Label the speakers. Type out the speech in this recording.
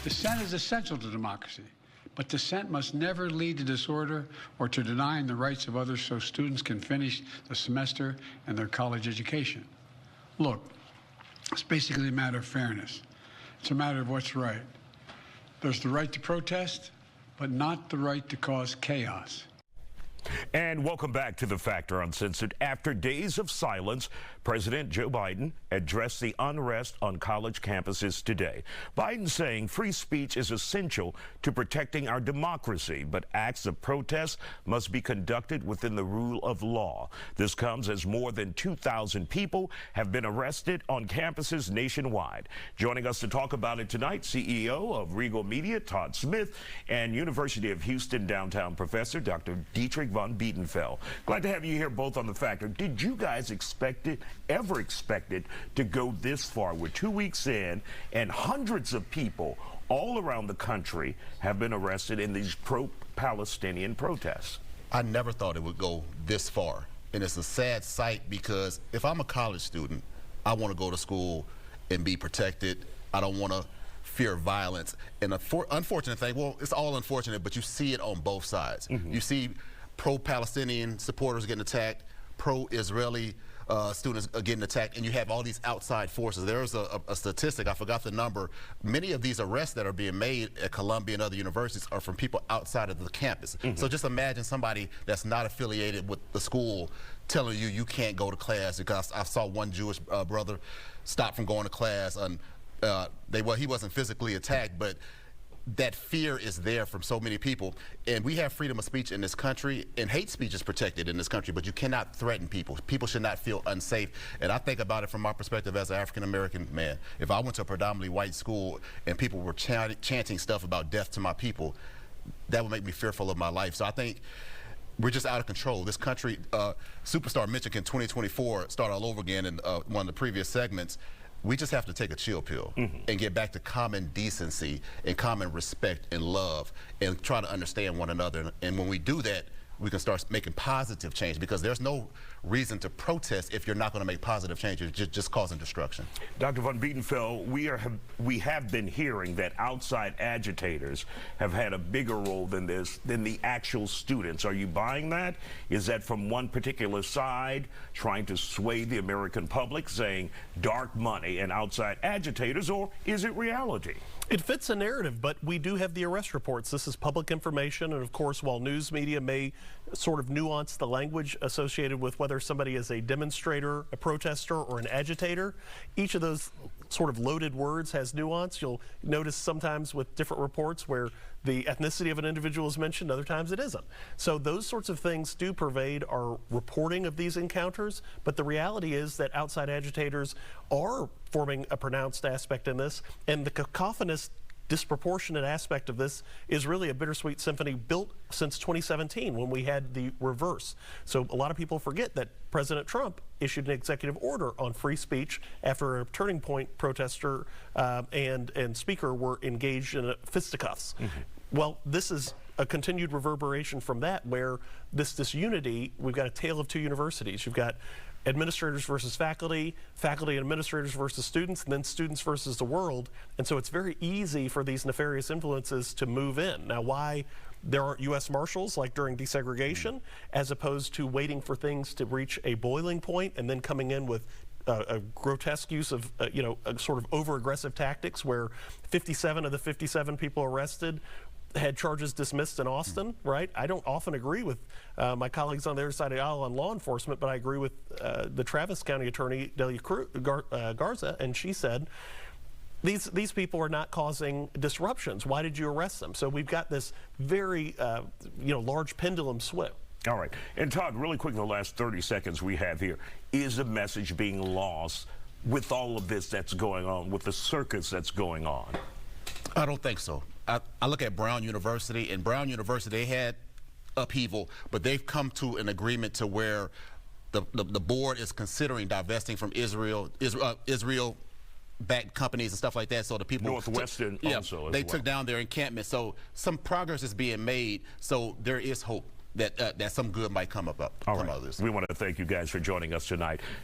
Speaker 1: Dissent is essential to democracy, but dissent must never lead to disorder or to denying the rights of others so students can finish the semester and their college education. Look, it's basically a matter of fairness. It's a matter of what's right. There's the right to protest, but not the right to cause chaos.
Speaker 2: And welcome back to The Factor Uncensored. After days of silence, President Joe Biden addressed the unrest on college campuses today. Biden saying free speech is essential to protecting our democracy, but acts of protest must be conducted within the rule of law. This comes as more than 2,000 people have been arrested on campuses nationwide. Joining us to talk about it tonight, CEO of Regal Media, Todd Smith, and University of Houston downtown professor, Dr. Dietrich Biedenfeld. Glad to have you here both on The Factor. Did you guys ever expect it to go this far? We're 2 weeks in, and hundreds of people all around the country have been arrested in these pro-Palestinian protests.
Speaker 3: I never thought it would go this far, and it's a sad sight because if I'm a college student, I want to go to school and be protected. I don't want to fear violence. And the unfortunate thing, well, it's all unfortunate, but you see it on both sides. You see pro-Palestinian supporters getting attacked, pro-Israeli students are getting attacked, and you have all these outside forces. There's a statistic, I forgot the number. Many of these arrests that are being made at Columbia and other universities are from people outside of the campus. So just imagine somebody that's not affiliated with the school telling you you can't go to class, because I saw one Jewish brother stop from going to class, and he wasn't physically attacked, but that fear is there from so many people. And we have freedom of speech in this country, and hate speech is protected in this country, but you cannot threaten people. People should not feel unsafe. And I think about it from my perspective as an African-American man. If I went to a predominantly white school and people were chanting stuff about death to my people, that would make me fearful of my life. So I think we're just out of control. This country, Superstar mentioned, can 2024 start all over again in one of the previous segments. We just have to take a chill pill and get back to common decency and common respect and love and try to understand one another. And when we do that, we can start making positive change, because there's no reason to protest if you're not going to make positive changes, just causing destruction.
Speaker 2: Dr. von Biedenfeld, we have been hearing that outside agitators have had a bigger role than the actual students. Are you buying that? Is that from one particular side trying to sway the American public, saying dark money and outside agitators, or is it reality?
Speaker 4: It fits a narrative, but we do have the arrest reports. This is public information, and of course, while news media may sort of nuance the language associated with whether somebody is a demonstrator, a protester, or an agitator, each of those sort of loaded words has nuance. You'll notice sometimes with different reports where the ethnicity of an individual is mentioned, other times it isn't. So those sorts of things do pervade our reporting of these encounters, but the reality is that outside agitators are forming a pronounced aspect in this, and the cacophonous disproportionate aspect of this is really a bittersweet symphony built since 2017 when we had the reverse. So a lot of people forget that President Trump issued an executive order on free speech after a Turning Point protester and speaker were engaged in fisticuffs. Well, this is a continued reverberation from that, where this unity, we've got a tale of two universities. You've got administrators versus faculty, faculty and administrators versus students, and then students versus the world. And so it's very easy for these nefarious influences to move in. Now, why there aren't U.S. Marshals like during desegregation, as opposed to waiting for things to reach a boiling point and then coming in with a grotesque use of, sort of over-aggressive tactics, where 57 of the 57 people arrested had charges dismissed in Austin, right? I don't often agree with my colleagues on the other side of the aisle on law enforcement, but I agree with the Travis County Attorney, Delia Garza, and she said, these people are not causing disruptions. Why did you arrest them? So we've got this very, large pendulum swing.
Speaker 2: All right. And Todd, really quick in the last 30 seconds we have here, is the message being lost with all of this that's going on, with the circus that's going on?
Speaker 3: I don't think so. I look at Brown University, and Brown University, they had upheaval, but they've come to an agreement to where the board is considering divesting from Israel-backed companies and stuff like that. So the people
Speaker 2: Northwestern also
Speaker 3: they took down their encampment. So some progress is being made. So there is hope that some good might come out of this.
Speaker 2: We want to thank you guys for joining us tonight.